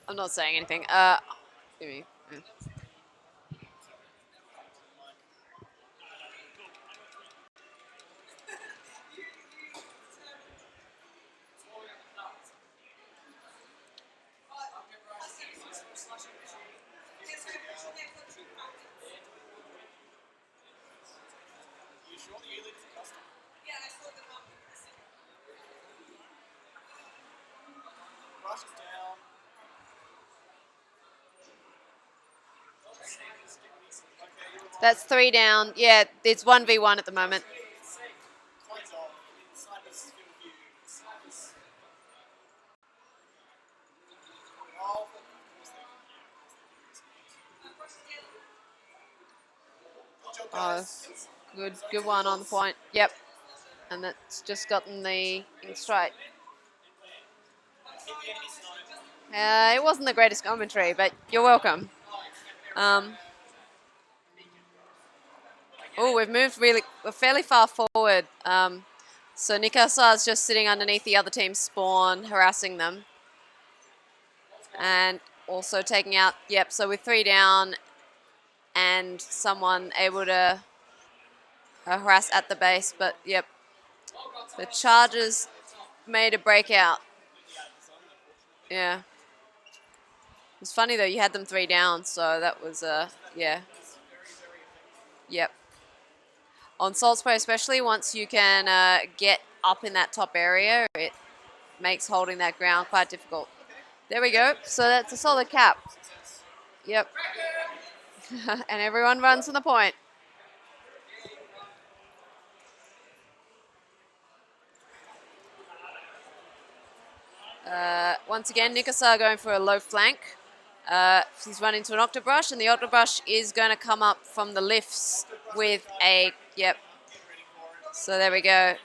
I'm not saying anything. Give me. That's 3 down. Yeah, it's 1v1 at the moment. Oh, good one on the point. Yep. And that's just gotten the thing straight. It wasn't the greatest commentary, but you're welcome. Oh, we're fairly far forward. So Nicosar's just sitting underneath the other team's spawn, harassing them. And also taking out, yep, so with 3 down and someone able to harass at the base, but yep. The Chargers made a breakout. Yeah. It was funny though, you had them 3 down, so that was, yeah. Yep. On Salt Spray especially, once you can get up in that top area, it makes holding that ground quite difficult. There we go. So that's a solid cap. Yep. And everyone runs from the point. Once again, Nicosar going for a low flank. He's run into an Octobrush, and the Octobrush is going to come up from the lifts with a, yep. So there we go.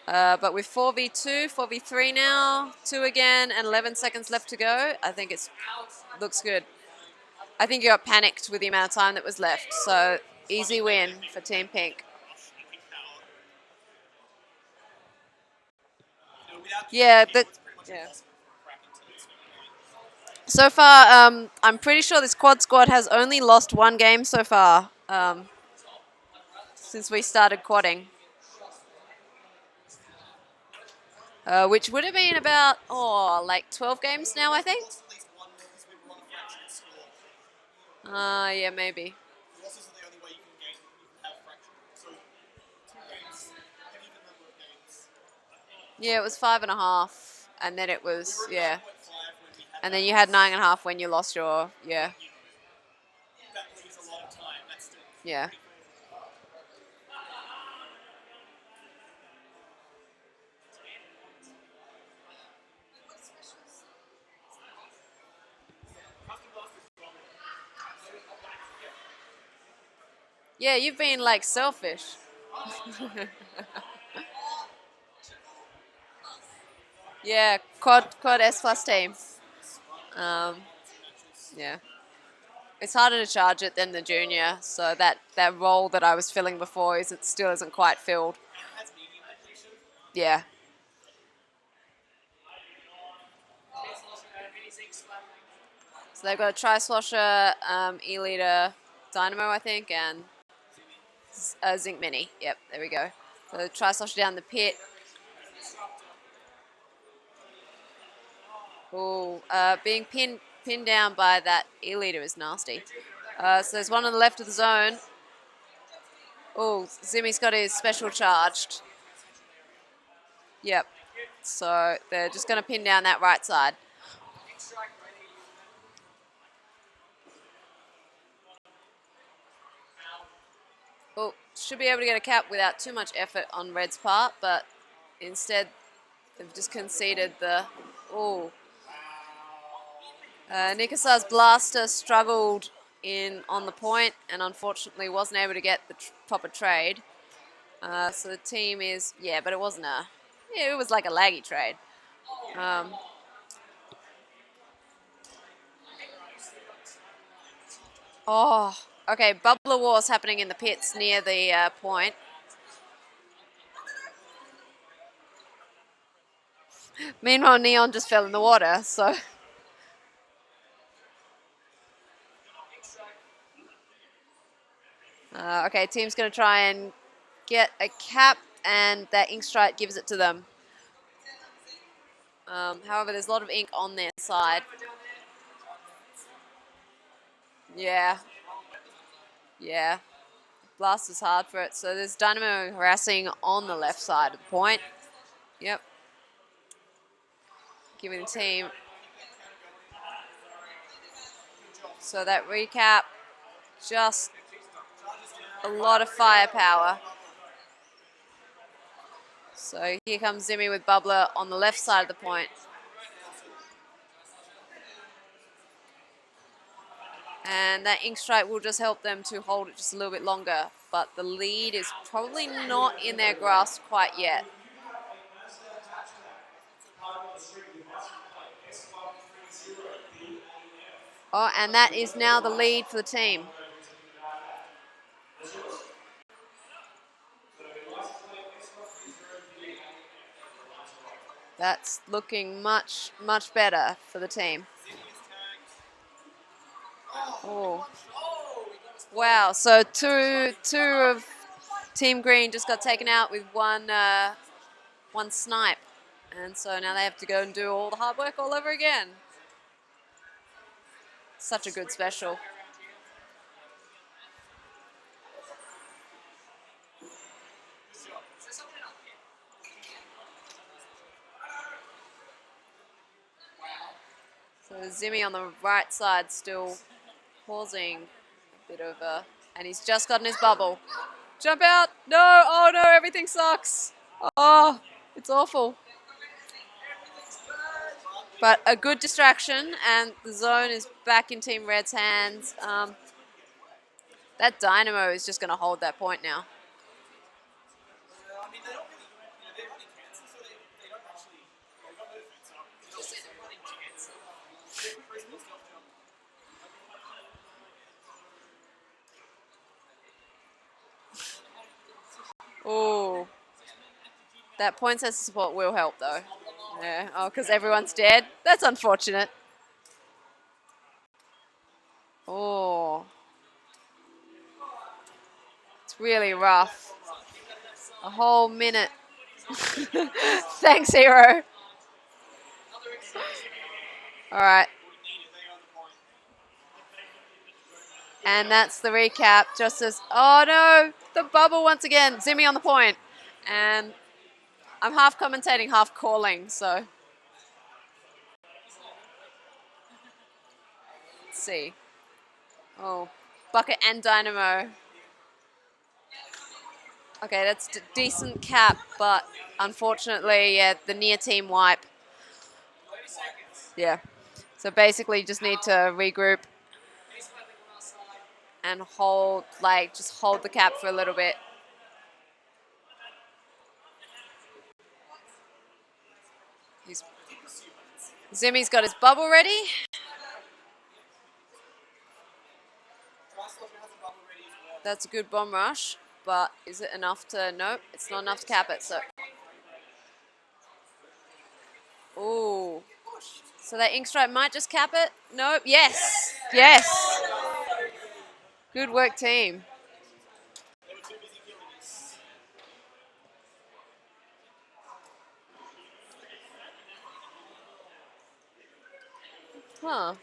But with 4v2, 4v3 now, 2 again, and 11 seconds left to go, I think it looks good. I think you got panicked with the amount of time that was left, so easy win for Team Pink. Yeah, yeah. So far, I'm pretty sure this quad squad has only lost 1 game so far since we started quadding. Which would have been about, like 12 games now, I think. Yeah, maybe. Yeah, it was 5.5, and then it was, yeah. And then you had 9.5 when you lost your, yeah. Yeah. Yeah, you've been like selfish. Yeah, quad S plus team. Yeah. It's harder to charge it than the junior, so that role that I was filling before still isn't quite filled. Yeah. So they've got a Tri-Slosher, E-Leader, Dynamo, I think, and Zinc Mini. Yep, there we go. So Tri-Slosher down the pit. Oh, being pinned down by that E-Leader is nasty. So there's one on the left of the zone. Oh, Zimmy's got his special charged. Yep. So they're just going to pin down that right side. Oh, should be able to get a cap without too much effort on Red's part, but instead they've just conceded the... Oh. Nicosar's Blaster struggled on the point and unfortunately wasn't able to get the proper trade. So the team is... Yeah, but it wasn't a... Yeah, it was like a laggy trade. Oh, okay. Bubbler War's happening in the pits near the point. Meanwhile, Neon just fell in the water, so. Okay, team's going to try and get a cap, and that ink stripe gives it to them. However, there's a lot of ink on their side. Yeah. Yeah. Blast is hard for it. So there's Dynamo harassing on the left side of the point. Yep. Giving the team. So that recap, just a lot of firepower. So here comes Zimmy with Bubbler on the left side of the point. And that ink stripe will just help them to hold it just a little bit longer. But the lead is probably not in their grasp quite yet. Oh, and that is now the lead for the team. That's looking much, much better for the team. Oh. Wow, so two of Team Green just got taken out with one snipe. And so now they have to go and do all the hard work all over again. Such a good special. So Zimmy on the right side still pausing a bit of a... And he's just gotten his bubble. Jump out! No! Oh no, everything sucks! Oh, it's awful. But a good distraction, and the zone is back in Team Red's hands. That Dynamo is just going to hold that point now. Oh, that point sense support will help though. Yeah, oh, because everyone's dead. That's unfortunate. Oh, it's really rough. A whole minute. Thanks, Hero. All right. And that's the recap. Just as, oh no, the bubble once again. Zimmy on the point. And I'm half commentating, half calling, so. Let's see. Oh, Bucket and Dynamo. Okay, that's a decent cap, but unfortunately, yeah, the near team wipe. Yeah. So basically, you just need to regroup and hold, like, just hold the cap for a little bit. Zimmy's got his bubble ready. That's a good bomb rush, but is it enough to, nope, it's not enough to cap it, so. Ooh. So that ink stripe might just cap it. Nope, yes, yes. Good work, team. Huh.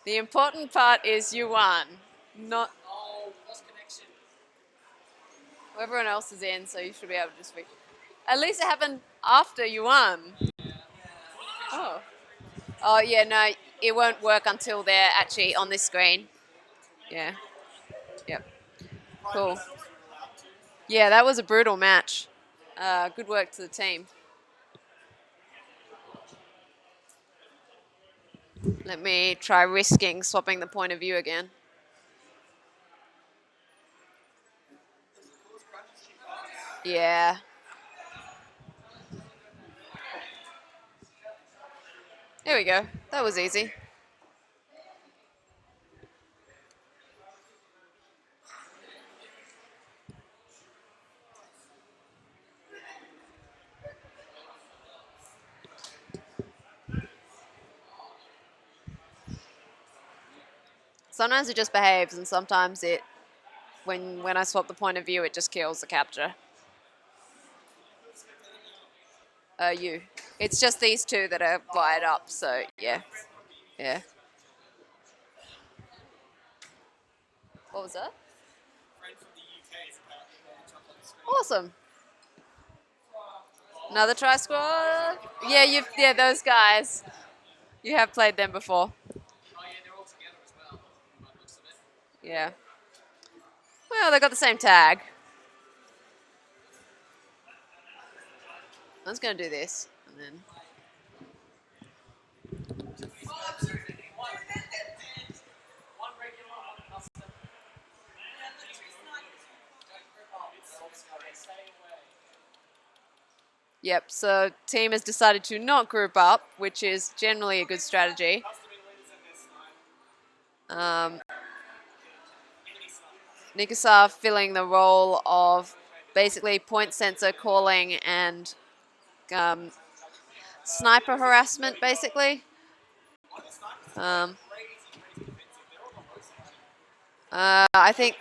The important part is you won, not... Everyone else is in, so you should be able to just... At least it happened after you won. Oh. Oh, yeah, no, it won't work until they're actually on this screen. Yeah. Yep. Cool. Yeah, that was a brutal match. Good work to the team. Let me try risking swapping the point of view again. Yeah. There we go. That was easy. Sometimes it just behaves, and sometimes it, when I swap the point of view, it just kills the capture. You. It's just these two that are wired up, so yeah. Yeah. What was that? Awesome. Another try squad. Yeah, those guys. You have played them before. Yeah. Well, they got the same tag. I was gonna do this, and then. Yep, so team has decided to not group up, which is generally a good strategy. Nicosar filling the role of basically point sensor calling and sniper harassment, basically. I think,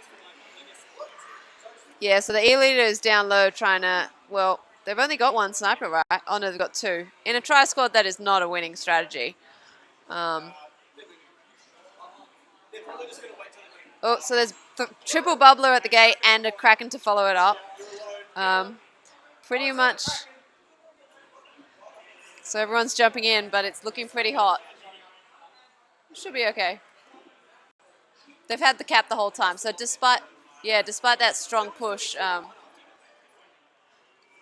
yeah, so the E-leader is down low trying to, well, they've only got one sniper, right? Oh, no, they've got two. In a try squad, that is not a winning strategy. Oh, so there's triple bubbler at the gate and a Kraken to follow it up. Pretty much. So everyone's jumping in, but it's looking pretty hot. Should be okay. They've had the cap the whole time, so despite that strong push,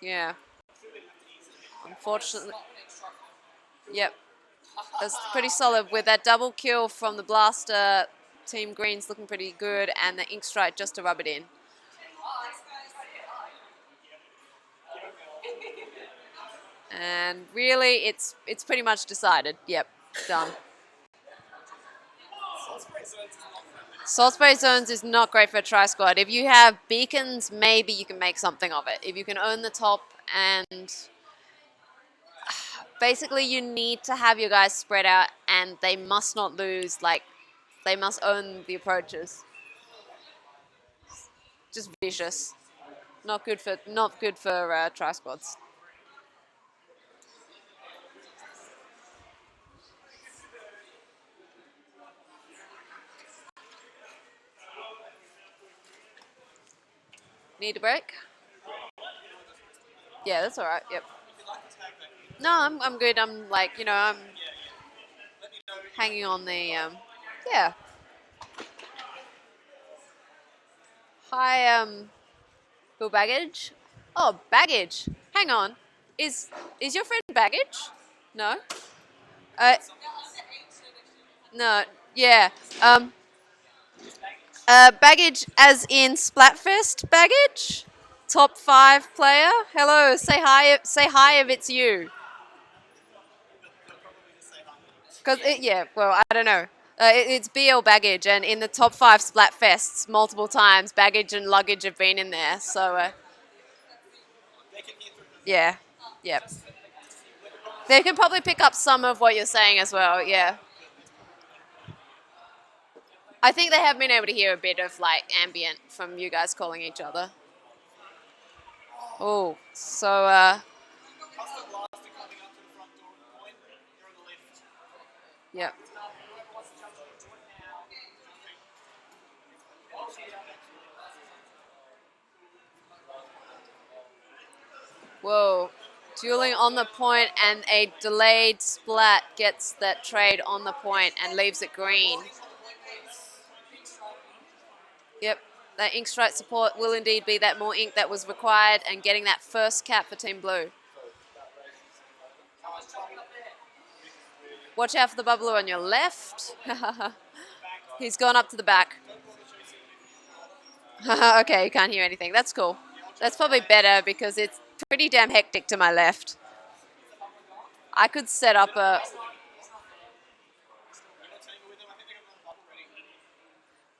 yeah. Unfortunately, yep. That's pretty solid with that double kill from the blaster. Team Green's looking pretty good, and the ink strike just to rub it in. And really, it's pretty much decided. Yep, done. Salt spray zones is not great for a try squad. If you have beacons, maybe you can make something of it. If you can own the top, and basically you need to have your guys spread out, and they must not lose. Like, they must own the approaches. Just vicious. Not good for try squads. Need a break? Yeah, that's all right. Yep. No, I'm good. I'm like, I'm hanging on the yeah. Hi, Bill Baggage. Oh, Baggage. Hang on. Is your friend Baggage? No. No. Yeah. Baggage as in Splatfest Baggage? Top 5 player? Hello, say hi if it's you. I don't know. It's BL Baggage, and in the top 5 Splatfests multiple times, Baggage and Luggage have been in there, so yeah. Yep. They can probably pick up some of what you're saying as well, yeah. I think they have been able to hear a bit of like ambient from you guys calling each other. Oh, so yep. Whoa. Dueling on the point, and a delayed splat gets that trade on the point and leaves it green. Yep. That ink strike support will indeed be that more ink that was required, and getting that first cap for Team Blue. Watch out for the bubbler on your left. He's gone up to the back. Okay, you can't hear anything. That's cool. That's probably better because it's pretty damn hectic to my left. I could set up a...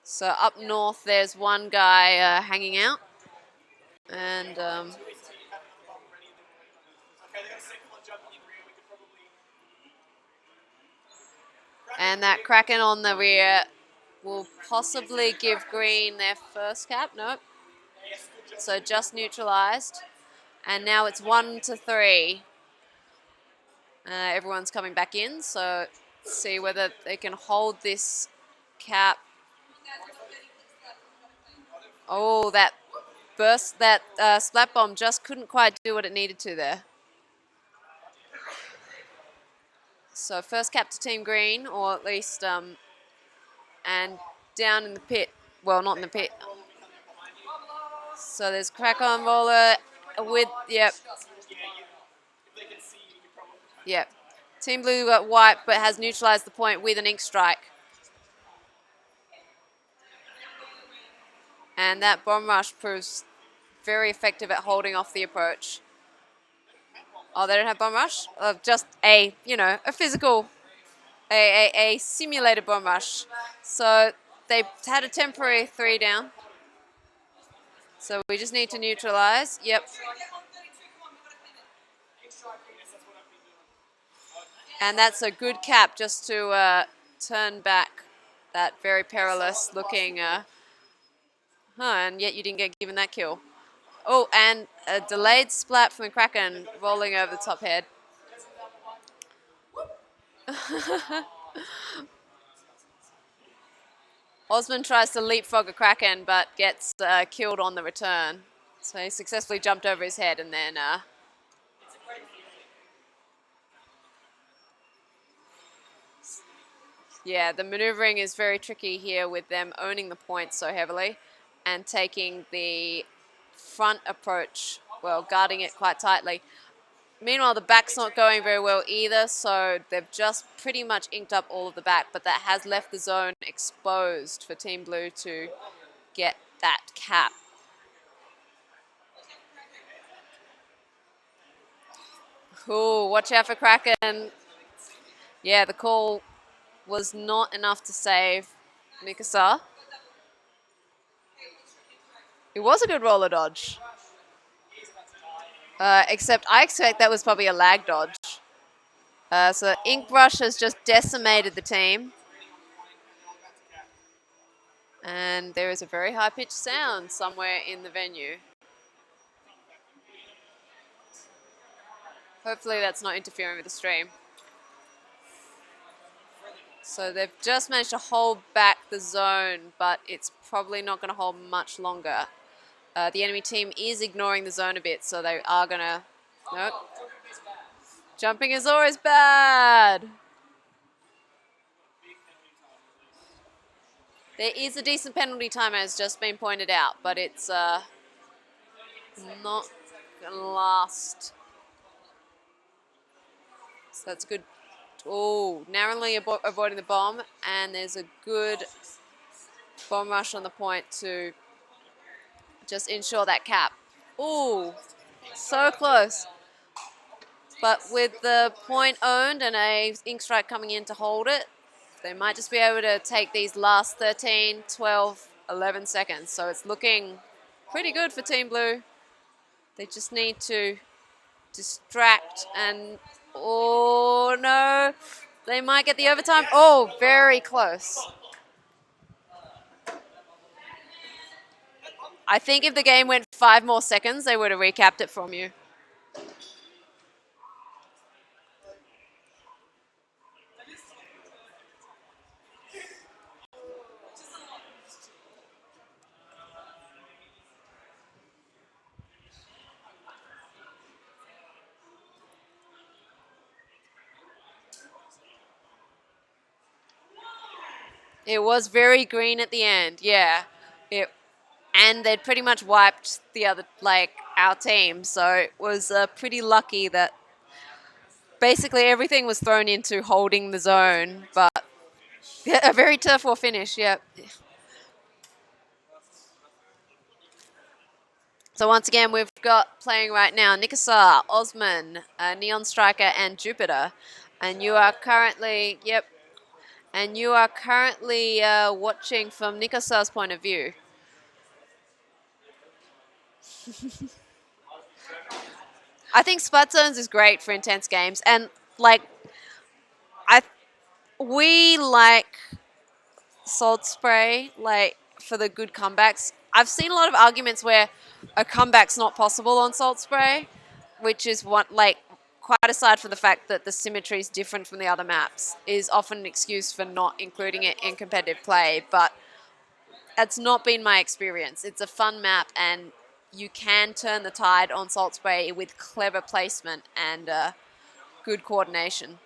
So up north, there's one guy hanging out. And... and that Kraken on the rear will possibly give green their first cap. Nope. So just neutralized. And now it's 1-3. Everyone's coming back in, so see whether they can hold this cap. Oh, that burst, that splat bomb just couldn't quite do what it needed to there. So first cap to Team Green, or at least, and down in the pit. Well, not in the pit. So there's crack on roller with, yep. Yep. Team Blue got wiped, but has neutralized the point with an ink strike. And that bomb rush proves very effective at holding off the approach. Oh, they don't have bomb rush? Just a, a physical, a simulated bomb rush. So they had a temporary 3 down. So we just need to neutralize. Yep. And that's a good cap just to turn back that very perilous looking, and yet you didn't get given that kill. Oh, and a delayed splat from the Kraken rolling over the top head. Osmenn tries to leapfrog a Kraken, but gets killed on the return. So he successfully jumped over his head and then... yeah, the maneuvering is very tricky here with them owning the point so heavily and taking the front approach, well, guarding it quite tightly. Meanwhile, the back's not going very well either, so they've just pretty much inked up all of the back, but that has left the zone exposed for Team Blue to get that cap. Ooh, watch out for Kraken. Yeah, the call was not enough to save Nicosar. It was a good roller dodge. Except I expect that was probably a lag dodge. So Ink Rush has just decimated the team. And there is a very high-pitched sound somewhere in the venue. Hopefully that's not interfering with the stream. So they've just managed to hold back the zone, but it's probably not going to hold much longer. The enemy team is ignoring the zone a bit, so they are going to... Nope. Jumping is always bad. There is a decent penalty time, as just been pointed out, but it's not going to last. So that's good. Oh, narrowly avoiding the bomb, and there's a good bomb rush on the point to just ensure that cap. Ooh, so close. But with the point owned and a ink strike coming in to hold it, they might just be able to take these last 13, 12, 11 seconds. So it's looking pretty good for Team Blue. They just need to distract and, oh no, they might get the overtime. Oh, very close. I think if the game went 5 more seconds, they would have recapped it from you. It was very green at the end, yeah. And they'd pretty much wiped the other, our team. So it was pretty lucky that basically everything was thrown into holding the zone. But a very turf war finish, yeah. So once again, we've got playing right now Nicosar, Osmenn, NeonStryker and Jupiter. And you are currently, and you are currently watching from Nicosar's point of view. I think Splat Zones is great for intense games, and we like salt spray, like, for the good comebacks. I've seen a lot of arguments where a comeback's not possible on salt spray, which is what, like, quite aside from the fact that the symmetry is different from the other maps, is often an excuse for not including it in competitive play, but that's not been my experience. It's a fun map, and you can turn the tide on salt spray with clever placement and good coordination.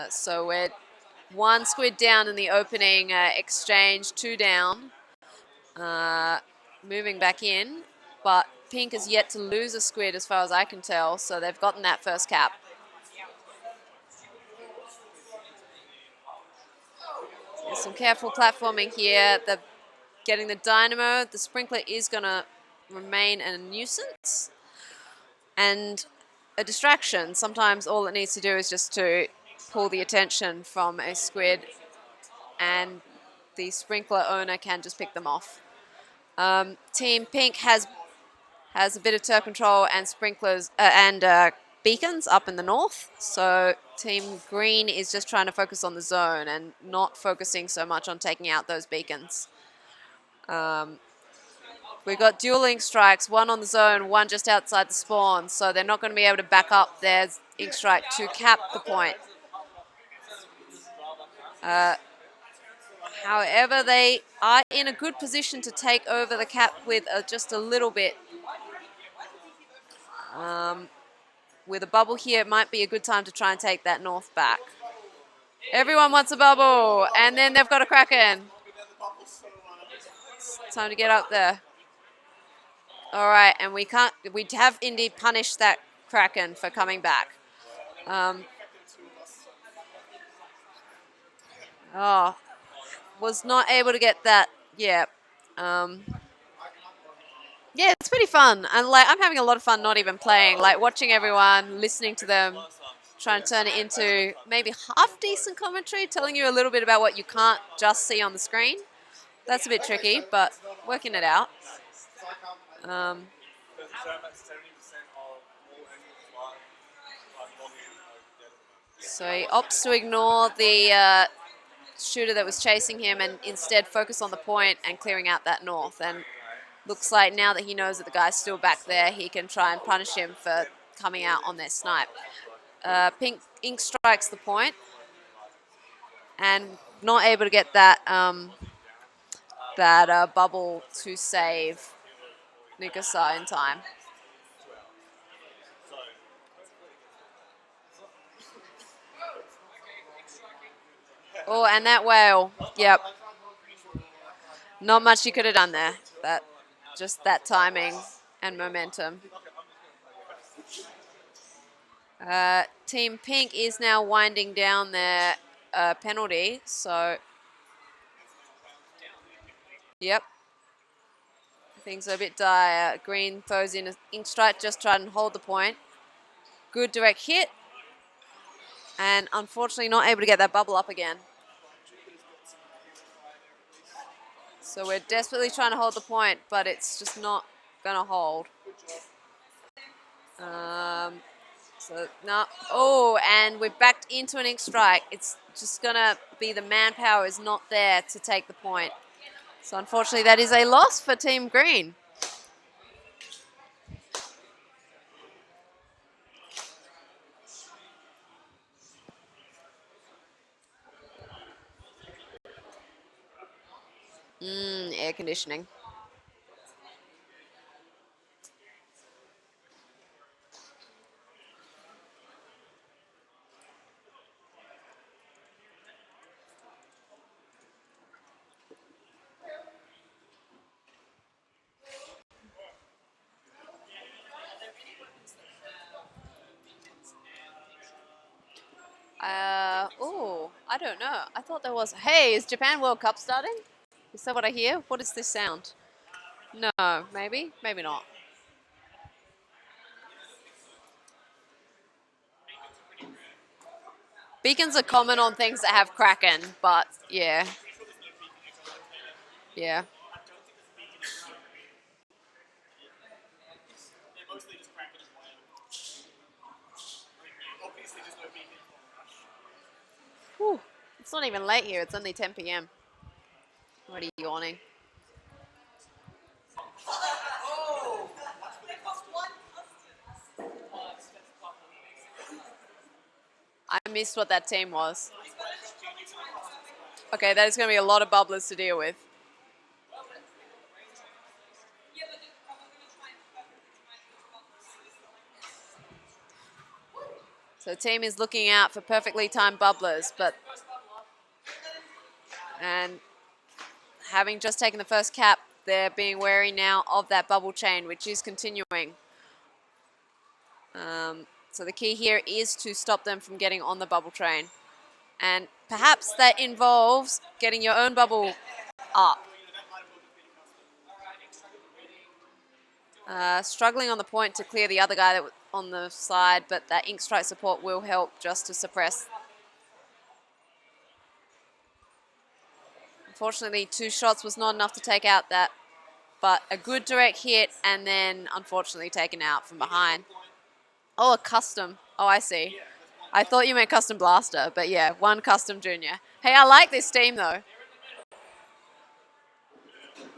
So we're one squid down in the opening exchange, 2 down. Moving back in, but Pink has yet to lose a squid as far as I can tell, so they've gotten that first cap. There's some careful platforming here. They're getting the dynamo. The sprinkler is going to remain a nuisance and a distraction. Sometimes all it needs to do is just to pull the attention from a squid, and the sprinkler owner can just pick them off. Team Pink has a bit of turret control and sprinklers and beacons up in the north. So Team Green is just trying to focus on the zone and not focusing so much on taking out those beacons. We've got dual strikes, one on the zone, one just outside the spawn. So they're not going to be able to back up their strike to cap the point. However, they are in a good position to take over the cap with just a little bit. With a bubble here, it might be a good time to try and take that north back. Everyone wants a bubble, and then they've got a Kraken. It's time to get up there. All right, and we have indeed punished that Kraken for coming back. Was not able to get that. Yeah. Yeah, it's pretty fun, and like I'm having a lot of fun not even playing, like watching everyone, listening to them, trying to turn it into maybe half decent commentary, telling you a little bit about what you can't just see on the screen. That's a bit tricky, but working it out. So he opts to ignore the shooter that was chasing him and instead focus on the point and clearing out that north. And looks like now that he knows that the guy's still back there, he can try and punish him for coming out on their snipe. Pink Ink strikes the point and not able to get that bubble to save Nicosar in time. Oh, and that whale. Yep. Not much you could have done there. Just that timing and momentum. Team Pink is now winding down their penalty, so yep. Things are a bit dire. Green throws in an ink strike, just trying to hold the point. Good direct hit. And unfortunately not able to get that bubble up again. So we're desperately trying to hold the point, but it's just not going to hold. So no. Oh, and we're backed into an ink strike. It's just going to be the manpower is not there to take the point. So unfortunately that is a loss for Team Green. Air conditioning. I don't know. I thought there was. Hey, is Japan World Cup starting? Is that what I hear? What is this sound? No, maybe, maybe not. Beacons are common on things that have Kraken, but yeah. Yeah. Whew. It's not even late here. It's only 10 p.m. Already yawning. I missed what that team was. Okay, that is going to be a lot of bubblers to deal with. So the team is looking out for perfectly timed bubblers, and having just taken the first cap, they're being wary now of that bubble chain, which is continuing. So the key here is to stop them from getting on the bubble train. And perhaps that involves getting your own bubble up. Struggling on the point to clear the other guy that was on the side, but that ink strike support will help just to suppress. Unfortunately, 2 shots was not enough to take out that, but a good direct hit and then unfortunately taken out from behind. Oh, a custom. Oh, I see. I thought you meant custom blaster, but yeah, 1 custom junior. Hey, I like this team though.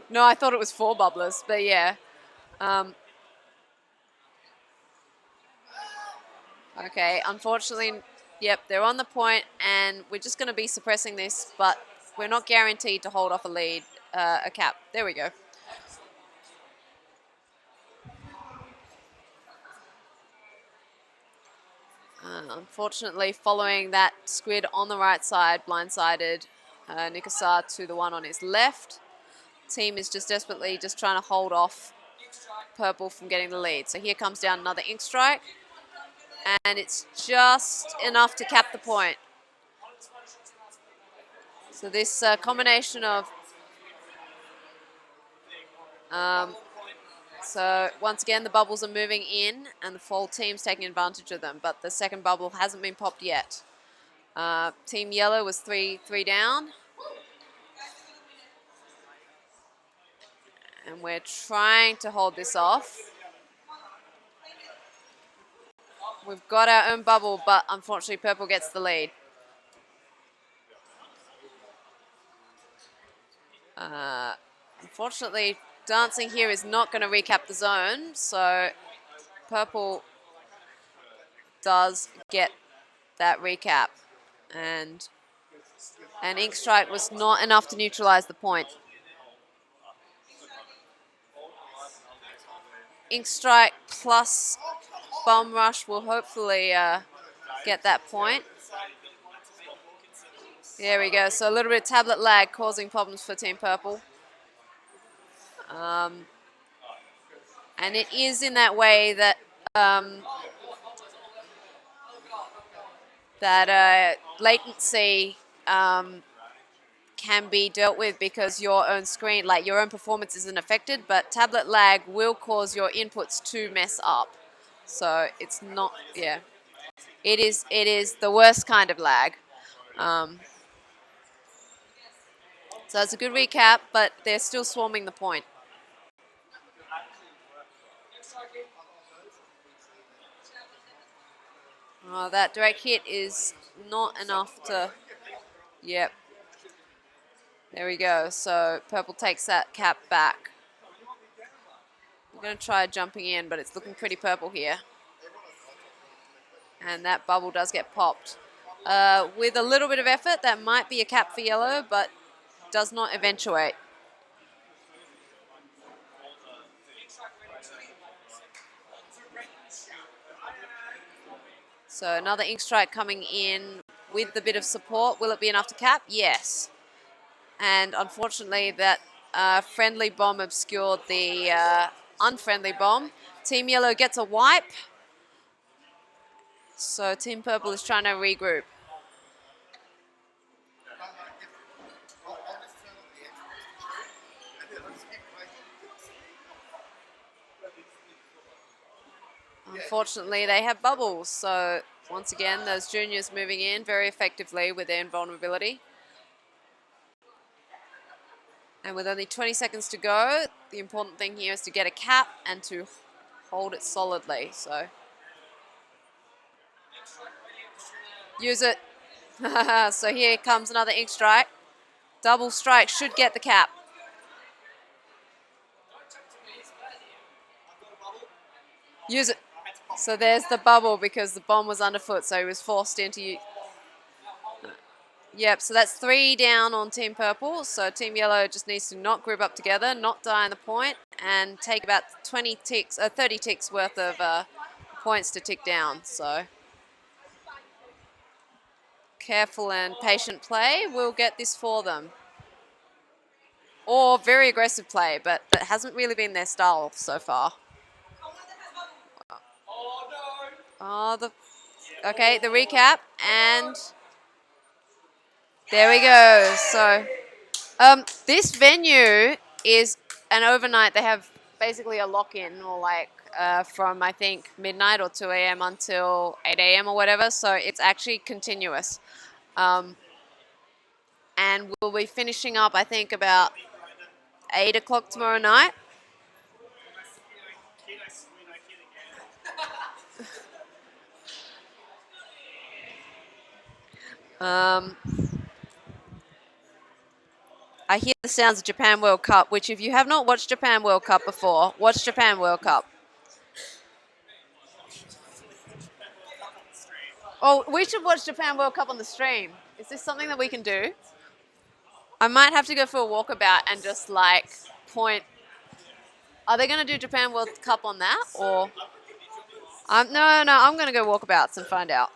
No, I thought it was 4 bubblers, but yeah. Okay, unfortunately, yep, they're on the point, and we're just going to be suppressing this, but we're not guaranteed to hold off a lead, a cap. There we go. Unfortunately, following that squid on the right side, blindsided Nicosar to the one on his left. Team is just desperately just trying to hold off Purple from getting the lead. So here comes down another ink strike. And it's just enough to cap the point. So this combination of... so once again, the bubbles are moving in and the full team's taking advantage of them. But the second bubble hasn't been popped yet. Team Yellow was 3 down. And we're trying to hold this off. We've got our own bubble, but unfortunately Purple gets the lead. Unfortunately, dancing here is not going to recap the zone, so Purple does get that recap. And Ink Strike was not enough to neutralize the point. Ink Strike plus Bomb Rush will hopefully get that point. There we go. So a little bit of tablet lag causing problems for Team Purple. And it is in that way that latency can be dealt with because your own screen, like your own performance isn't affected, but tablet lag will cause your inputs to mess up. So it's not, yeah. It is the worst kind of lag. So it's a good recap, but they're still swarming the point. Oh, that direct hit is not enough to, yep. There we go. So Purple takes that cap back. I'm going to try jumping in, but it's looking pretty purple here. And that bubble does get popped. With a little bit of effort, that might be a cap for Yellow, but does not eventuate. So another ink strike coming in with the bit of support. Will it be enough to cap? Yes. And unfortunately, that friendly bomb obscured the unfriendly bomb. Team Yellow gets a wipe. So Team Purple is trying to regroup. Unfortunately, they have bubbles. So once again, those juniors moving in very effectively with their invulnerability. And with only 20 seconds to go, the important thing here is to get a cap and to hold it solidly. So use it. So here comes another ink strike. Double strike should get the cap. Use it. So there's the bubble because the bomb was underfoot, so he was forced into. Yep, so that's 3 down on Team Purple. So Team Yellow just needs to not group up together, not die on the point, and take about 30 ticks worth of points to tick down. So careful and patient play will get this for them. Or very aggressive play, but that hasn't really been their style so far. Okay, the recap, and there we go. So this venue is an overnight. They have basically a lock-in, or like from I think midnight or 2 a.m. until 8 a.m. or whatever. So it's actually continuous, and we'll be finishing up I think about 8 o'clock tomorrow night. I hear the sounds of Japan World Cup, which if you have not watched Japan World Cup before, watch Japan World Cup. Oh, we should watch Japan World Cup on the stream. Is this something that we can do? I might have to go for a walkabout and just like point. Are they going to do Japan World Cup on that? Or no, I'm going to go walkabouts and find out.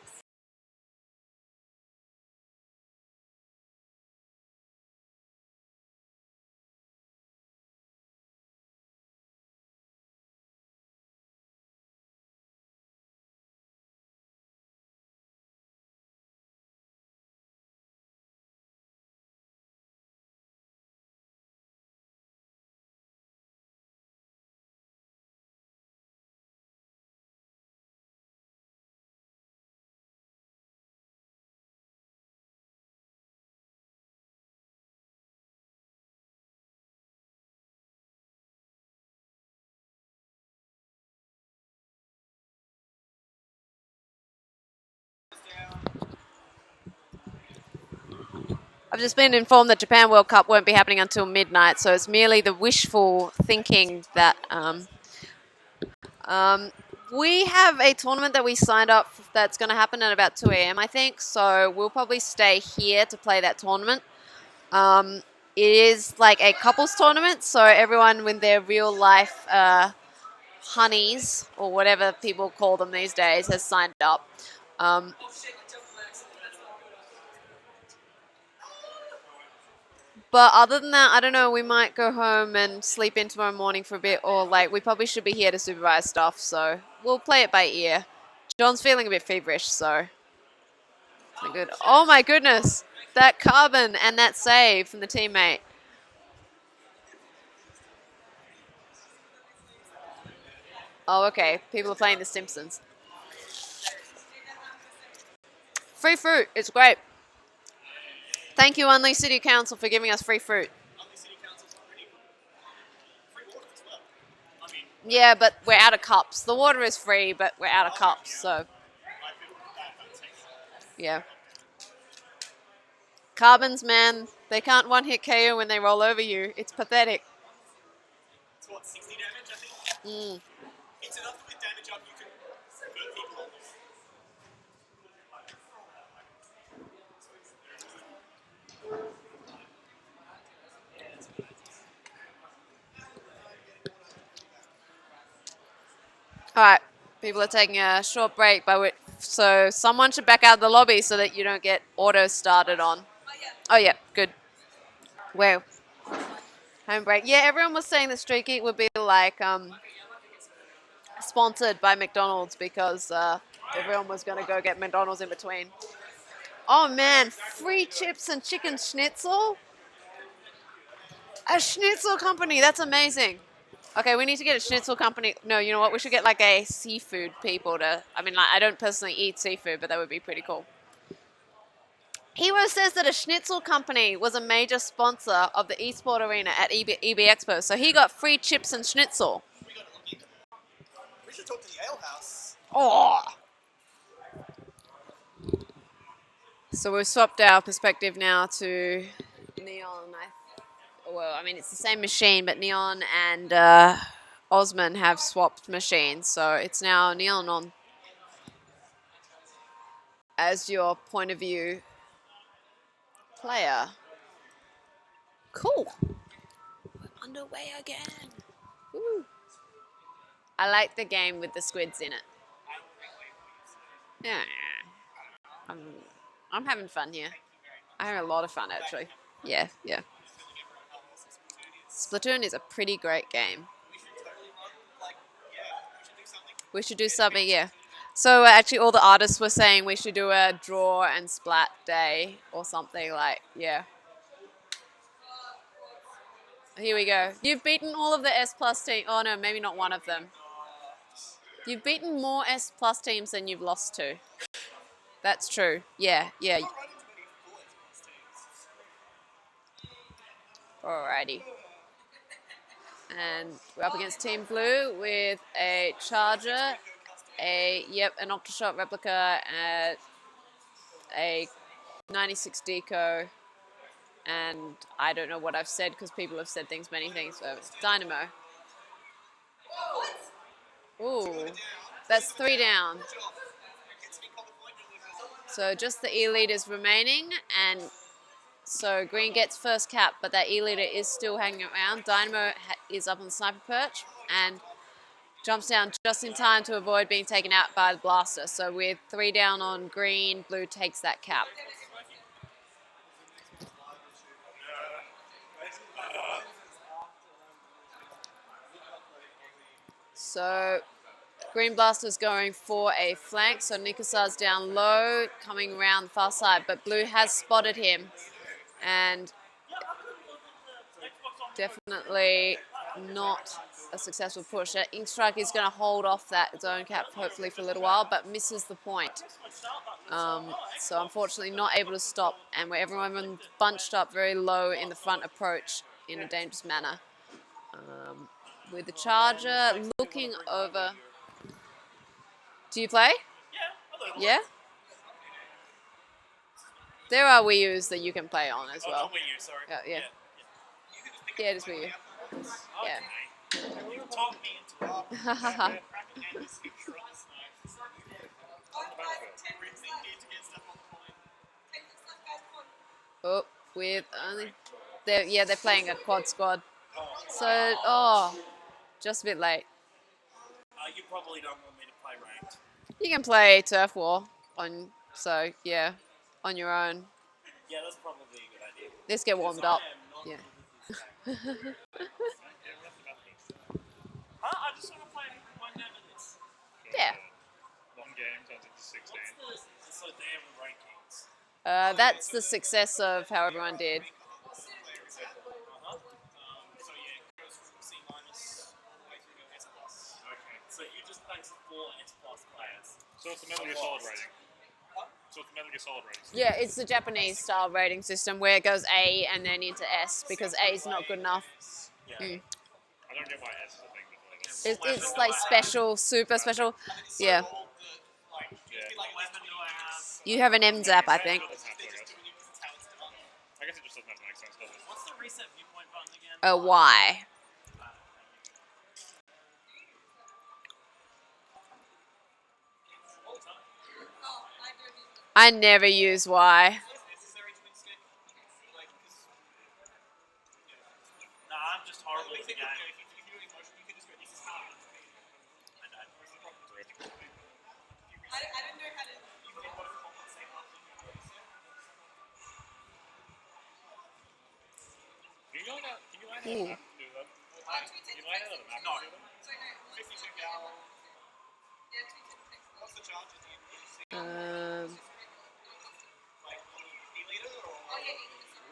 I've just been informed that Japan World Cup won't be happening until midnight, so it's merely the wishful thinking that we have a tournament that we signed up that's going to happen at about 2 a.m. I think, so we'll probably stay here to play that tournament. It is like a couples tournament, so everyone with their real life honeys, or whatever people call them these days, has signed up. But other than that, I don't know, we might go home and sleep in tomorrow morning for a bit, or like we probably should be here to supervise stuff, so we'll play it by ear. John's feeling a bit feverish, so good. Oh my goodness, that carbon and that save from the teammate. Oh, okay, people are playing The Simpsons. Free fruit, it's great. Thank you, Unleashed City Council, for giving us free fruit. Yeah, but we're out of cups. The water is free, but we're out of cups, so. Yeah. Carbons, man, they can't one-hit KO when they roll over you. It's pathetic. It's what, 60 damage, I think? It's enough to with damage up, you can hurt people. All right, people are taking a short break, so someone should back out of the lobby so that you don't get auto started on. Oh yeah, good. Well, home break. Yeah, everyone was saying that Streaky would be like sponsored by McDonald's because everyone was going to go get McDonald's in between. Oh man, free chips and chicken schnitzel? A schnitzel company, that's amazing. Okay, we need to get a schnitzel company. No, you know what? We should get like a seafood people to. I mean, like, I don't personally eat seafood, but that would be pretty cool. Hero says that a schnitzel company was a major sponsor of the eSport Arena at EB Expo, so he got free chips and schnitzel. We should talk to the ale house. Oh! So we've swapped our perspective now to Neon. Well, I mean, it's the same machine, but Neon and Osmenn have swapped machines. So it's now Neon on as your point of view player. Cool. We're underway again. Woo. I like the game with the squids in it. Yeah. I'm having fun here. I'm having a lot of fun, actually. Yeah, yeah. Splatoon is a pretty great game. We should do something, yeah. So actually all the artists were saying we should do a draw and splat day or something like, yeah. Here we go. You've beaten all of the S plus teams. Oh no, maybe not one of them. You've beaten more S plus teams than you've lost to. That's true. Yeah, yeah. Alrighty. And we're up against Team Blue with a Charger, an Octoshot replica, a 96 Deco, and I don't know what I've said because people have said many things. So it's Dynamo. Ooh, that's 3 down. So just the E-lead is remaining, and so green gets first cap, but that E-leader is still hanging around. Dynamo is up on the sniper perch and jumps down just in time to avoid being taken out by the blaster. So with 3 down on green, blue takes that cap. So green blaster's going for a flank. So Nicosar's down low, coming around the far side, but blue has spotted him and definitely not a successful push. NeonStryker is going to hold off that zone cap hopefully for a little while, but misses the point. So unfortunately not able to stop, and where everyone bunched up very low in the front approach in a dangerous manner. With the Charger looking over. Do you play? Yeah? There are Wii U's that you can play on as well. Wii U, sorry. Yeah. Yeah, just Wii U. Yeah. You talked me into it. Oh, with only they're playing a quad squad. So just a bit late. You probably don't want me to play ranked. You can play Turf War on your own. Yeah, that's probably a good idea. Let's get warmed up. Yeah. I just want to play one game of this. Yeah. One game turns into 16. So they have rankings. That's the success of how everyone did. So yeah, it goes from C minus way through to S plus. Okay. So you just play 4 S plus players. So it's the Metal Gear Solid rating. So it's the Metal Gear Solid rating. Yeah, it's the Japanese style rating system where it goes A and then into S because A is not good enough. Yeah. Mm. I don't get why S is a thing. It's like special, super special. Yeah. You have an M-Zap, I think. I guess it just doesn't have to make sense, does it? What's the reset viewpoint button again? Y. I never use Y. Nah, I'm just horrible at the game. Can you line out Ooh. a map to do that? Can you line out a map to do that? 52 gal. What's the charge at the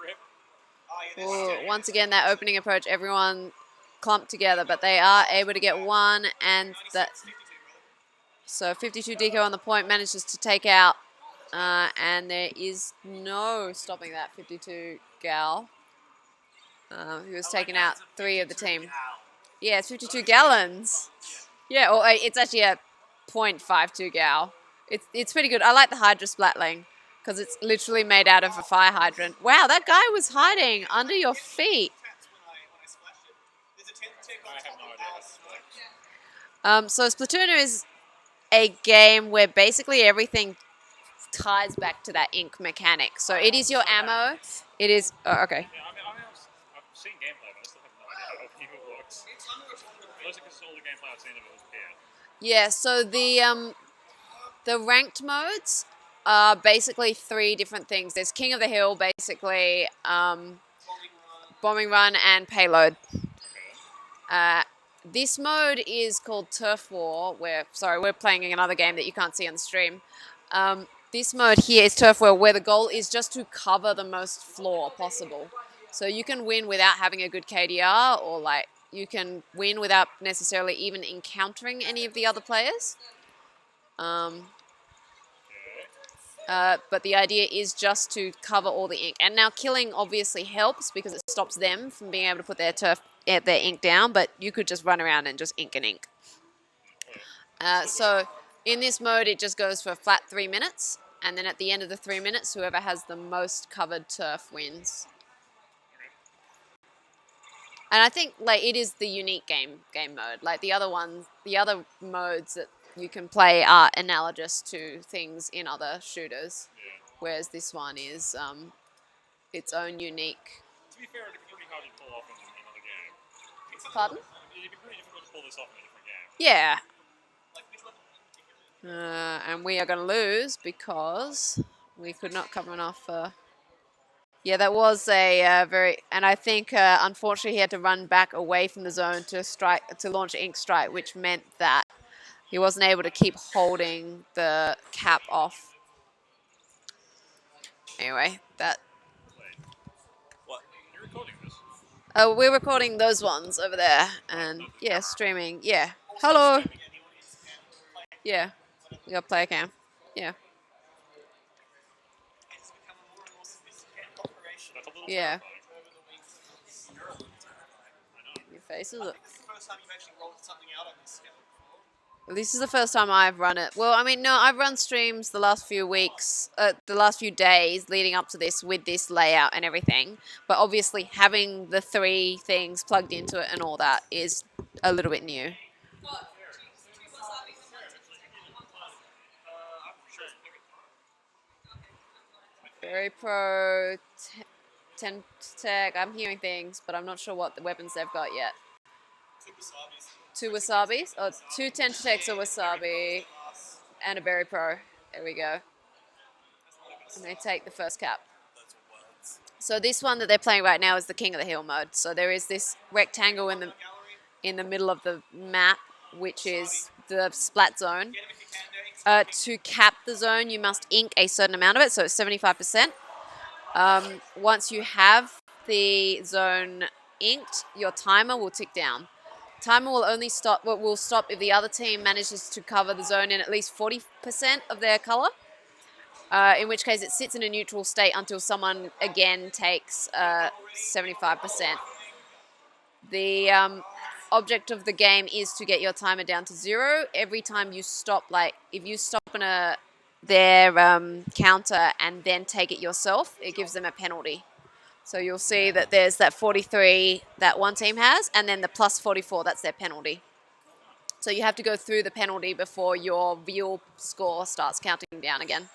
Rip. Once again, that opening approach, everyone clumped together, but they are able to get one, and that. So 52 Deco on the point manages to take out, and there is no stopping that 52 gal, who has taken out 3 of the team. Yeah, it's 52 gallons. Yeah, or it's actually a 0.52 gal. It's pretty good. I like the Hydra splat lane because it's literally made out of a fire hydrant. Wow, that guy was hiding under your feet. I have no idea how this works. So Splatoon is a game where basically everything ties back to that ink mechanic. So it is your ammo. It is... Oh, okay. Yeah, I've seen gameplay, but I still have no idea how it works. Mostly because all the gameplay I've seen of it was paired. Yeah, so the ranked modes are basically 3 different things. There's King of the Hill, basically, bombing run, and payload. This mode is called Turf War. We're playing another game that you can't see on the stream. This mode here is Turf War, where the goal is just to cover the most floor possible. So you can win without having a good KDR, or like you can win without necessarily even encountering any of the other players. But the idea is just to cover all the ink. And now killing obviously helps because it stops them from being able to put their ink down, but you could just run around and just ink and ink. So in this mode, it just goes for a flat 3 minutes. And then at the end of the 3 minutes, whoever has the most covered turf wins. And I think like it is the unique game mode. Like the other modes that you can play are analogous to things in other shooters, whereas this one is its own unique. To be fair, it'd be pretty hard to pull off in another game. Pardon? It'd be pretty difficult to pull this off in a different game. Yeah. And we are going to lose because we could not cover enough. Yeah, that was a very, and I think unfortunately he had to run back away from the zone to launch Ink Strike, which meant that he wasn't able to keep holding the cap off. Anyway, that. What? You're recording this? We're recording those ones over there, and yeah, streaming. Yeah. Hello. Yeah. We got player cam. Yeah. That's a little Yeah. terrifying. Your faces. This is the first time you've actually rolled something out on this scale before. This is the first time I've run it. Well, I mean, no, I've run streams the last few weeks, the last few days leading up to this with this layout and everything. But obviously having the 3 things plugged into it and all that is a little bit new. Very pro, 10 tech. I'm hearing things, but I'm not sure what the weapons they've got yet. 2 wasabis? Oh, 2 10 techs, a wasabi, and a berry pro. There we go. And they take the first cap. So this one that they're playing right now is the King of the Hill mode. So there is this rectangle in the middle of the map, which is the splat zone. To cap the zone, you must ink a certain amount of it, so it's 75%. Once you have the zone inked, your timer will tick down. Timer will only stop if the other team manages to cover the zone in at least 40% of their color. In which case it sits in a neutral state until someone again takes 75%. The object of the game is to get your timer down to 0 every time you stop. Like if you stop on their counter and then take it yourself, it gives them a penalty. So you'll see that there's that 43 that one team has, and then the plus 44, that's their penalty. So you have to go through the penalty before your real score starts counting down again.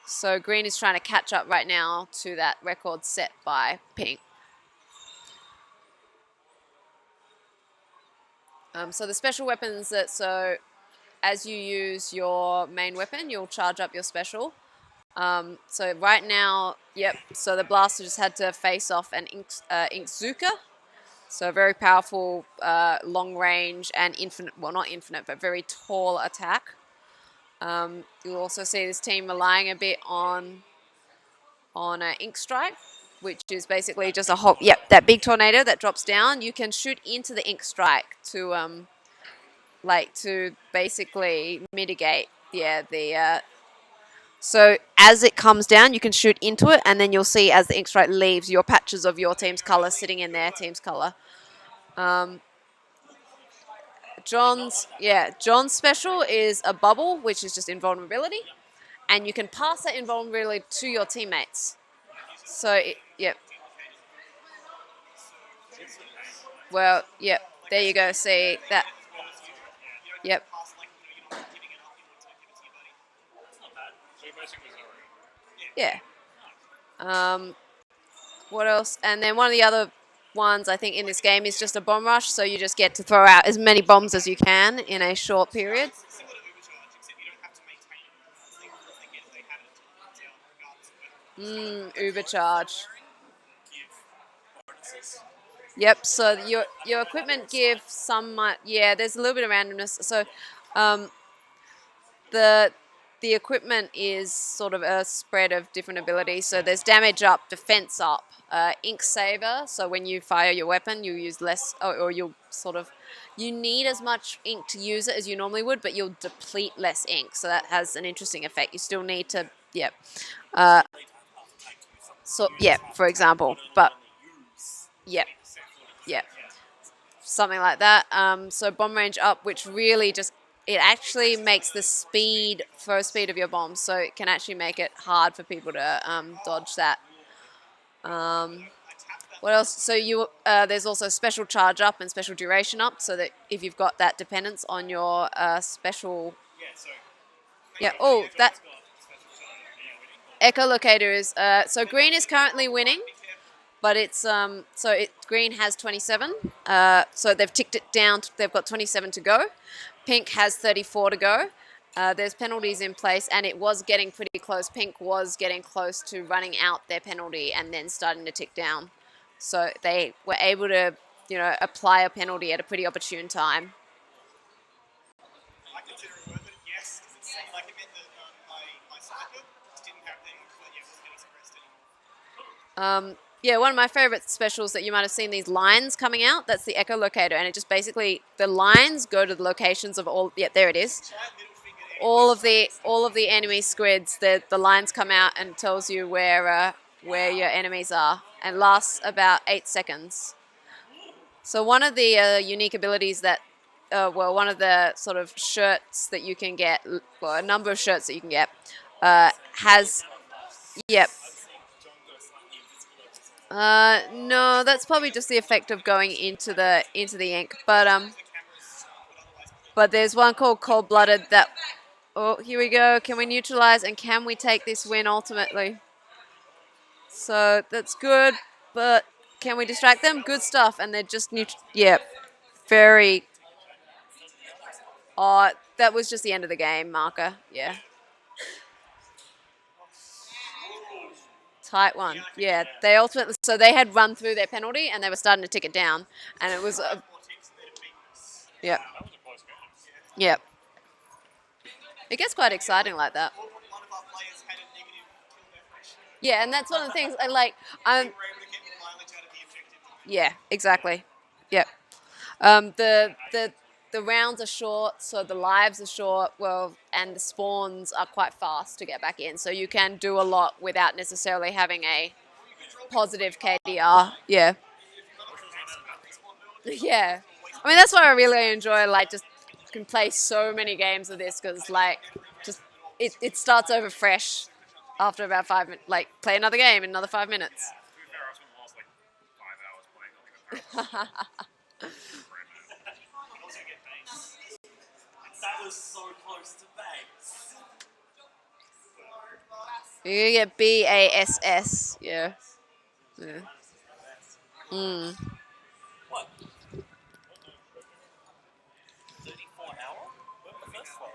So green is trying to catch up right now to that record set by pink. So the special weapons as you use your main weapon, you'll charge up your special. So right now, so the blaster just had to face off an Inkzooka. So very powerful, long range and infinite, well not infinite, but very tall attack. You'll also see this team relying a bit on Ink Strike, which is basically just that big tornado that drops down. You can shoot into the Ink Strike to basically mitigate so as it comes down, you can shoot into it, and then you'll see as the Ink Strike leaves, your patches of your team's color sitting in their team's color. John's special is a bubble, which is just invulnerability. and you can pass that invulnerability to your teammates. So, yep. Well, yep. There you go. See that? Yep. Yeah. What else? And then one of the other ones I think in this game is just a bomb rush. So you just get to throw out as many bombs as you can in a short period. Uber charge. Yep. So your equipment give some. Yeah, there's a little bit of randomness. So the equipment is sort of a spread of different abilities. So there's damage up, defense up, ink saver. So when you fire your weapon, you use less, or you'll sort of, you need as much ink to use it as you normally would, but you'll deplete less ink. So that has an interesting effect. You still need to, yeah. So yeah, for example, but yeah, yeah, something like that. So bomb range up, which really just, it actually makes the throw speed of your bombs, so it can actually make it hard for people to dodge that. What else? So there's also special charge up and special duration up, so that if you've got that dependence on your special. Yeah. Oh, that echolocator is. So green is currently winning. But it's green has 27, so they've ticked it down. They've got 27 to go. Pink has 34 to go. There's penalties in place, and it was getting pretty close. Pink was getting close to running out their penalty and then starting to tick down. So they were able to, apply a penalty at a pretty opportune time. I consider it worth it, yes, because it seemed like it meant that my sniper just didn't have things, but yeah, wasn't getting suppressed anymore. Yeah, one of my favorite specials that you might have seen, these lines coming out, that's the echolocator, and it just basically, the lines go to the locations of all, yeah, there it is. All of the enemy squids, the lines come out and tells you where your enemies are, and lasts about 8 seconds. So one of the unique abilities that, one of the sort of shirts that you can get, well, a number of shirts that you can get, has, yep. No, that's probably just the effect of going into the ink. But there's one called Cold Blooded that. Oh, here we go. Can we neutralize and can we take this win ultimately? So that's good, but can we distract them? Good stuff, and they're just very. Oh, that was just the end of the game marker. Yeah. Tight one. Yeah, they ultimately, so they had run through their penalty and they were starting to tick it down, and it was yeah. Yep. It gets quite exciting like that. Yeah, and that's one of the things I like. Yeah, exactly. Yep. The rounds are short, so the lives are short. Well, and the spawns are quite fast to get back in, so you can do a lot without necessarily having a positive KDR. Yeah. Yeah. I mean, that's why I really enjoy, like, just can play so many games of this, because, like, just it starts over fresh after about 5 minutes. Like, play another game in another 5 minutes. That was so close to base. You get BASS. Yeah. Yeah. What? 34 an hour? First 12.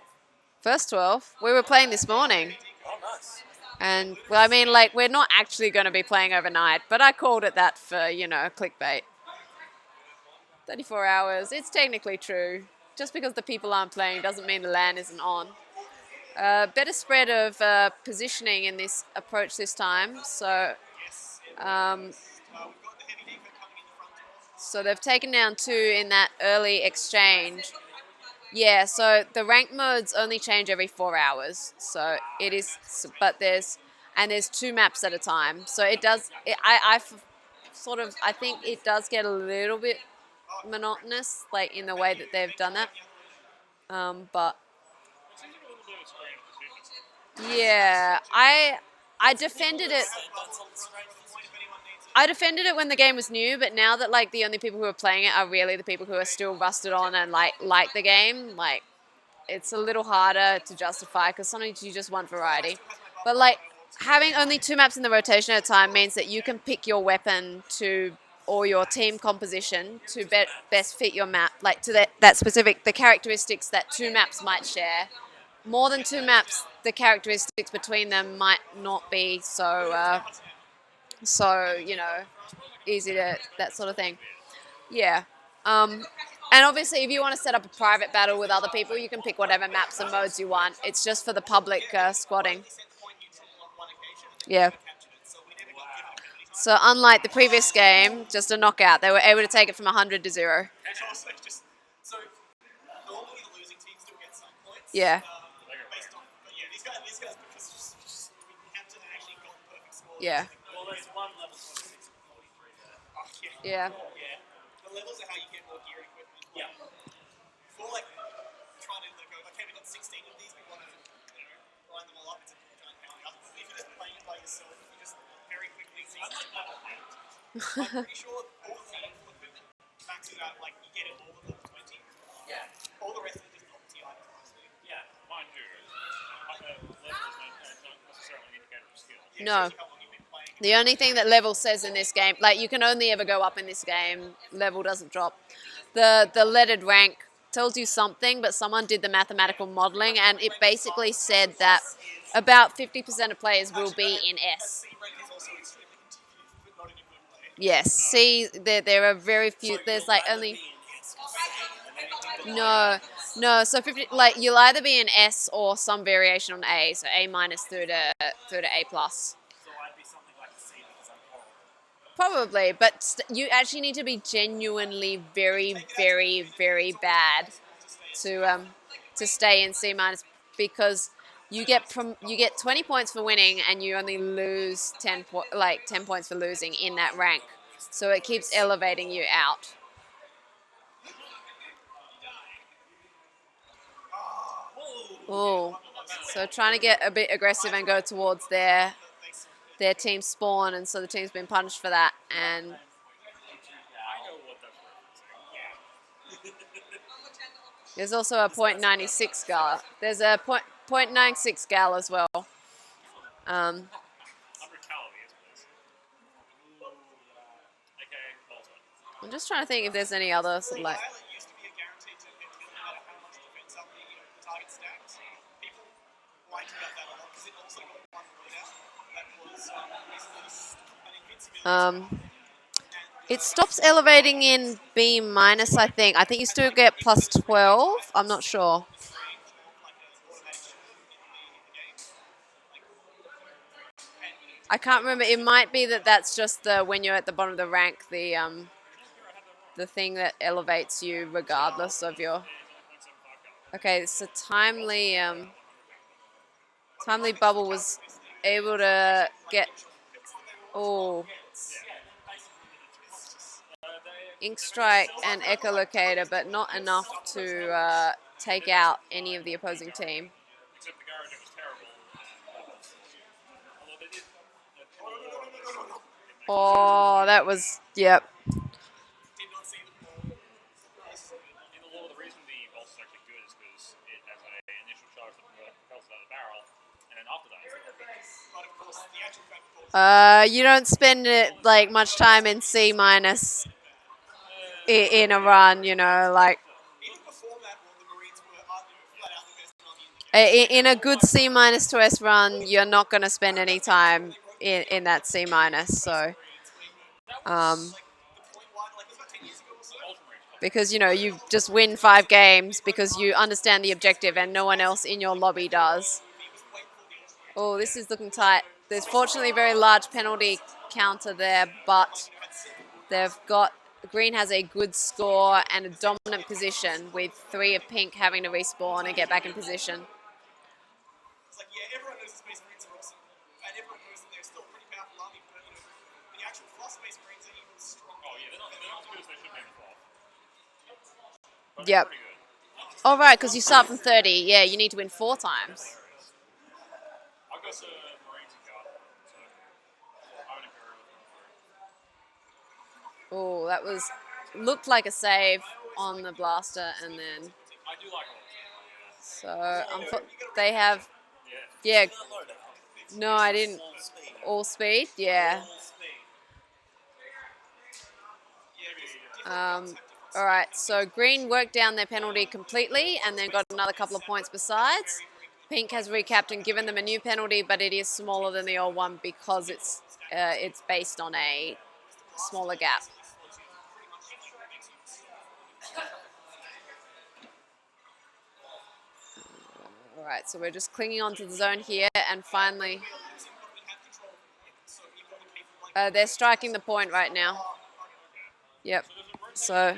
First 12. We were playing this morning. Oh, nice. And, well, I mean, like, we're not actually going to be playing overnight, but I called it that for, clickbait. 34 hours. It's technically true. Just because the people aren't playing doesn't mean the LAN isn't on. Better spread of positioning in this approach this time. So, so they've taken down 2 in that early exchange. Yeah, so the rank modes only change every 4 hours. So it is, but there's 2 maps at a time. So it does, I think it does get a little bit monotonous, like in the way that they've done that. But Yeah, I defended it. I defended it when the game was new, but now that like the only people who are playing it are really the people who are still rusted on and like the game, like it's a little harder to justify because sometimes you just want variety. But like having only 2 maps in the rotation at a time means that you can pick your weapon to or your team composition to best fit your map, like to that specific the characteristics that 2 maps might share. More than 2 maps, the characteristics between them might not be so easy to that sort of thing. Yeah. And obviously, if you want to set up a private battle with other people, you can pick whatever maps and modes you want. It's just for the public squatting. Yeah. So unlike the previous game, just a knockout, they were able to take it from 100 to 0. So normally the losing team still gets some points. Yeah. Based on, but yeah, these guys because Hampton actually got perfect scores. Yeah. Well, there's one level 26 and 43 there. Oh, Yeah. yeah. The levels are how you get more gear equipment. Yeah. For like trying to go, okay, we got 16 of these, we want to line them all up. It's a giant count. If you're just playing it by yourself, you just very quickly see. I'm pretty sure all the meaningful equipment maxes out, like you get it all at level 20. Yeah. All the rest of it is novelty items, honestly. Yeah. Mind you, level is not necessarily an indicator of skill. No. How long you've been playing. The only thing that level says in this game, like you can only ever go up in this game, level doesn't drop. The lettered rank tells you something, but someone did the mathematical modeling and it basically said that about 50% of players will be in S. C rank is also extremely confused, but not in a good way. Yes, C, there are very few, there's like only, no, so 50, like you'll either be in S or some variation on A, so A minus through to A plus. So I'd be something like a C because I'm horrible. Probably, but you actually need to be genuinely very, very, very bad to stay in C minus because you get 20 points for winning and you only lose 10 points for losing in that rank. So it keeps elevating you out. Oh, so trying to get a bit aggressive and go towards their team spawn, and so the team's been punished for that. And I know what that's referencing. there's also a .96 gal. There's a .96 gal as well. 100 calories, please. Okay, Bolton. I'm just trying to think if there's any other sort of like. While it used to be a guaranteed to hit no matter how much defense up the target stacks, people liked about that a lot because it also got one loadout that was basically an invincibility. It stops elevating in B minus, I think. I think you still get plus 12. I'm not sure. I can't remember. It might be that that's just the when you're at the bottom of the rank, the thing that elevates you regardless of your. Okay, so timely bubble was able to get. Oh. Ink Strike and Echolocator, but not enough to take out any of the opposing team. Except the Garage was terrible. Although they did. Oh, that was, yep. Did not see the ball. In the law, the reason the Bolts is actually good is because it has an initial charge that propels it out of the barrel, and then after that, But of course, the actual fact that You don't spend it like much time in C minus in a run, you know, like even before that, the Marines were flat out the best army in the game. in a good C minus to S run, you're not going to spend any time in that C minus, so because you know you just win 5 games because you understand the objective and no one else in your lobby does. Oh, this is looking tight. There's fortunately a very large penalty counter there, but they've got Green has a good score and a dominant position with 3 of Pink having to respawn and get back in position. It's like, yeah, everyone knows the Space Marines are awesome, and everyone knows that they're still a pretty powerful army, but the actual Frost Space Marines are even stronger. oh yeah, they're not as good as they should be before. But Yep. they're pretty good. Oh, right, because you start from 30. Yeah, you need to win 4 times. us a Marines and guard. So I would agree with them. Oh, that was looked like a save on the blaster, and then I do like all so they have yeah. No, I didn't. All speed, yeah. All right, so green worked down their penalty completely and then got another couple of points besides. Pink has recapped and given them a new penalty, but it is smaller than the old one because it's based on a smaller gap. All right, so we're just clinging onto the zone here, and finally they're striking the point right now. Yep. So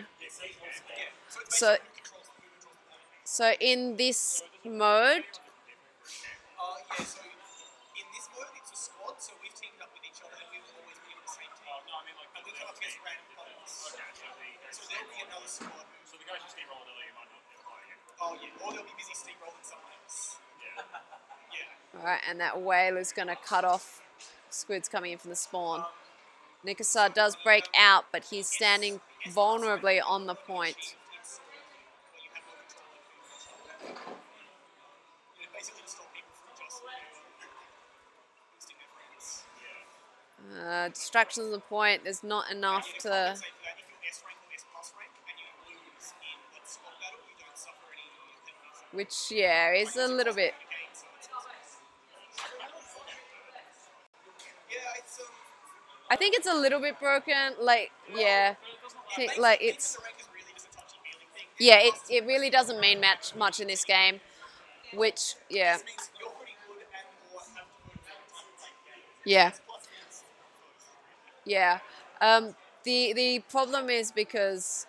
in this mode, Yeah, so in this mode, it's a squad, so we've teamed up with each other and we've always been in the same team. And we come up against random opponents. So there'll be another squad. So the guys who steamrolled earlier might not be playing it. Oh, yeah, or they'll be busy steamrolling someone else. Yeah. all right, and that whale is going to cut off squids coming in from the spawn. Nicosar does break out, but he's standing vulnerably on the point. Basically to stop people from just boosting their friends. Distractions on the point. There's not enough to. If you're S rank or S plus rank and you lose in that squad battle, you don't suffer any penalties. Which, yeah, is a little bit. Yeah, it's I think it's a little bit broken. Like, yeah, like it's. Yeah, it really doesn't mean much in this game. Which, yeah. Yeah. Yeah. The problem is because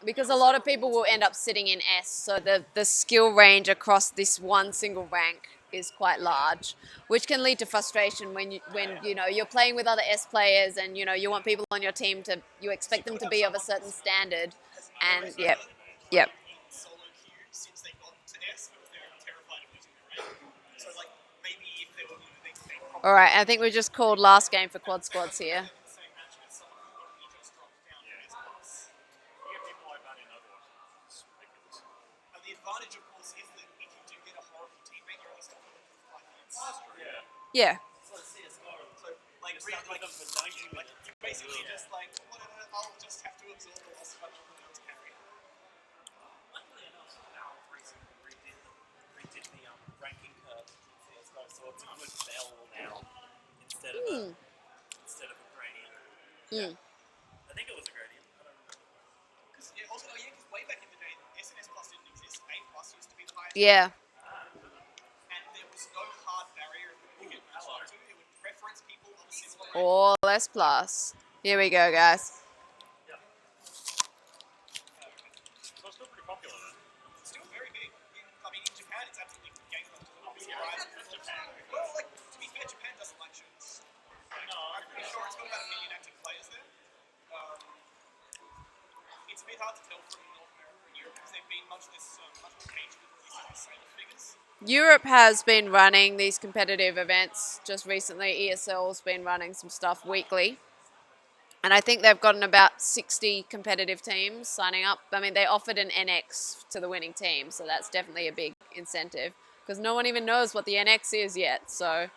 a lot of people will end up sitting in S, so the skill range across this one single rank is quite large, which can lead to frustration when you know you're playing with other S players and you know you want people on your team you expect them to be of a certain standard, and yep. All right, I think we just called last game for quad squads here. The advantage, of course, is that if you do get a horrible teammate, you're only stuck with them for 5 minutes. Yeah. So, like, you basically just like, whatever, I'll just have to absorb the loss if I don't know to carry. Luckily enough, Valve recently redid the ranking curve in CSGO, so it's a good bell now instead of a gradient. Mm. I think it was a gradient. I don't remember. Because way back in the day, SNS Plus didn't exist. A Plus used to be the highest. Yeah. And there was no hard barrier if you could match up to. It would preference people on a similar rank. All S plus. Here we go, guys. So it's still pretty popular then. It's still very big. In Japan, it's absolutely gangbusters. Well, like, to be fair, Japan doesn't like shooters. No, I'm pretty sure it's got about 1 million active players there. It's a bit hard to tell from North America and Europe because they've been much more caged with releasing these sales figures. Europe has been running these competitive events just recently. ESL's been running some stuff weekly. And I think they've gotten about 60 competitive teams signing up. I mean, they offered an NX to the winning team, so that's definitely a big incentive because no one even knows what the NX is yet, so.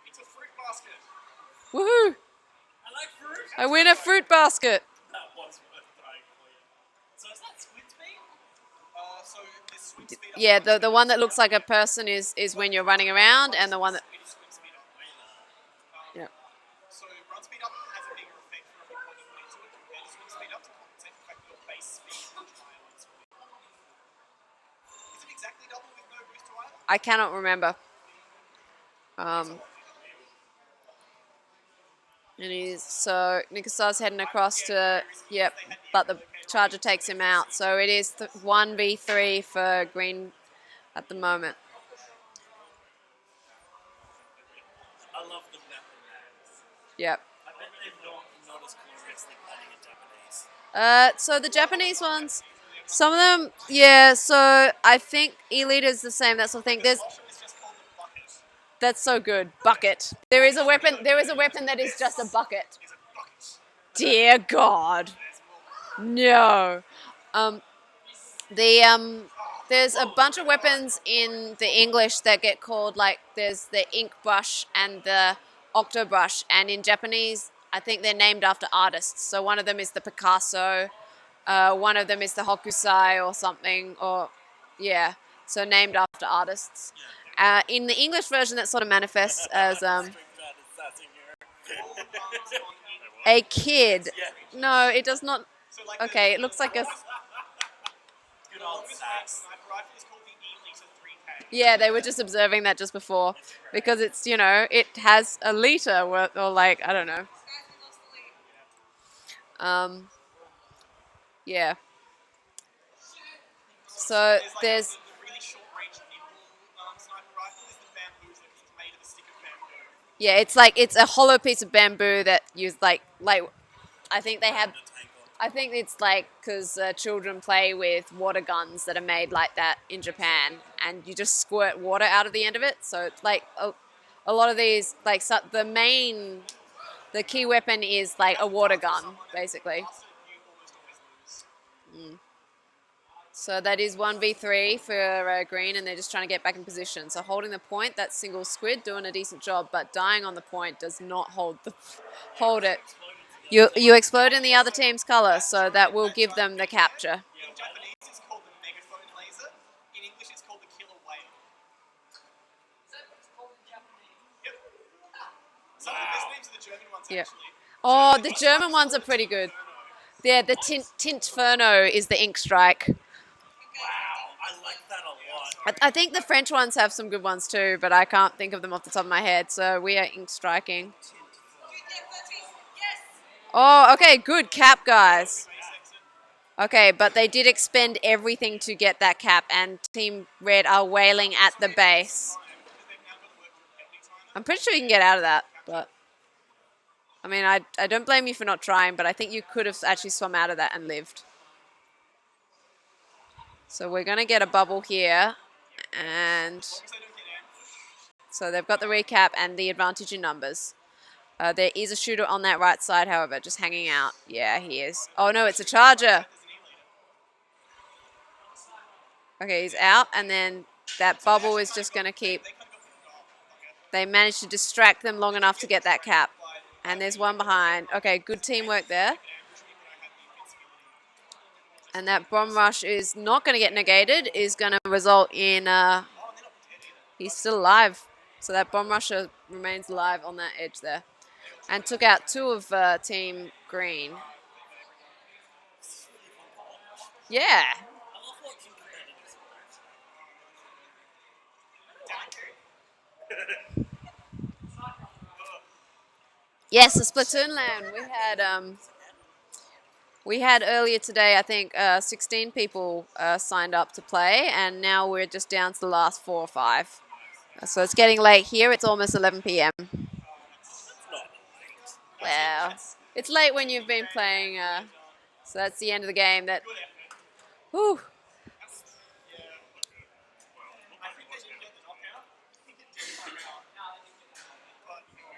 It's a fruit basket. Woohoo! I like fruit. I win a fruit basket. That was worth trying for you. So is that squid speed? So there's swim speed up. Yeah, the one that looks like a person is when you're running around, and the one that. It is swim speed up. Yeah. So run speed up has a bigger effect for every point you put into it compared to swim speed up to compensate for the fact that your base speed is much higher on swim. Is it exactly double with no boost to either? I cannot remember. So Nicosar's heading across to, yep, but the charger takes him out. So it is 1v3 for green at the moment. I love the weapon names. Yep. I bet they're not as gloriously cutting in Japanese. So the Japanese ones, some of them, yeah, so I think Elite is the same, that's the thing. There's, It's just called the bucket. That's so good. Bucket. There is a weapon. There is a weapon that is just a bucket. Dear God. No. There's a bunch of weapons in the English that get called, like, there's the ink brush and the octo brush, and in Japanese I think they're named after artists. So one of them is the Picasso, one of them is the Hokusai or something, or yeah, so named after artists. In the English version, that sort of manifests as a kid. No, it does not. Okay, it looks like a. Good old sax. Yeah, they were just observing that just before, because it's, you know, it has a liter worth, or like, I don't know. Yeah. So there's. The really short range nimble sniper rifle is the bamboo, so it's made of a stick of bamboo. Yeah, it's like, it's a hollow piece of bamboo that used like I think they have. I think it's like because children play with water guns that are made like that in Japan, and you just squirt water out of the end of it. So it's like a lot of these, like, so the key weapon is like a water gun, basically. So that is 1v3 for green, and they're just trying to get back in position. So holding the point, that single squid doing a decent job, but dying on the point does not hold it. You explode in the other team's color, so that will give them the capture. In Japanese, it's called the megaphone laser. In English, it's called the killer whale. Yep. Some of the best names are the German ones, Yeah. actually. Oh, the German ones are pretty good. Yeah, the Tintferno is the ink strike. Wow, I like that a lot. I think the French ones have some good ones too, but I can't think of them off the top of my head. So we are ink striking. Oh, okay, good cap, guys. Okay, but they did expend everything to get that cap, and Team Red are wailing at the base. I'm pretty sure you can get out of that, but I mean, I don't blame you for not trying, but I think you could have actually swum out of that and lived. So we're going to get a bubble here, and so they've got the recap and the advantage in numbers. There is a shooter on that right side, however, just hanging out. Yeah, he is. Oh, no, it's a charger. Okay, he's out, and then that bubble is just going to keep... They managed to distract them long enough to get that cap. And there's one behind. Okay, good teamwork there. And that bomb rush is not going to get negated, is going to result in... he's still alive. So that bomb rusher remains alive on that edge there. And took out two of Team Green. Yeah. Yes, the Splatoon LAN. We had earlier today, I think, 16 people signed up to play, and now we're just down to the last 4 or 5. So it's getting late here. It's almost 11 p.m. Well, it's late when you've been playing, so that's the end of the game. That, whew.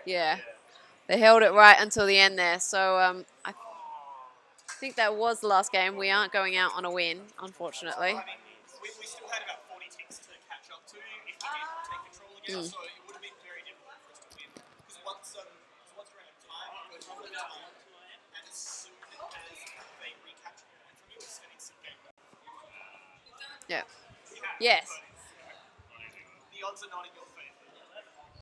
Yeah, they held it right until the end there. So I think that was the last game. We aren't going out on a win, unfortunately. We still had about 40 ticks to catch up to if we did take control again, so it would have been very difficult for us to win. Because once we're in a time, we're double the time, and as soon as they recapture the point from you, it's an instant game. Yeah. Yes. The odds are not in your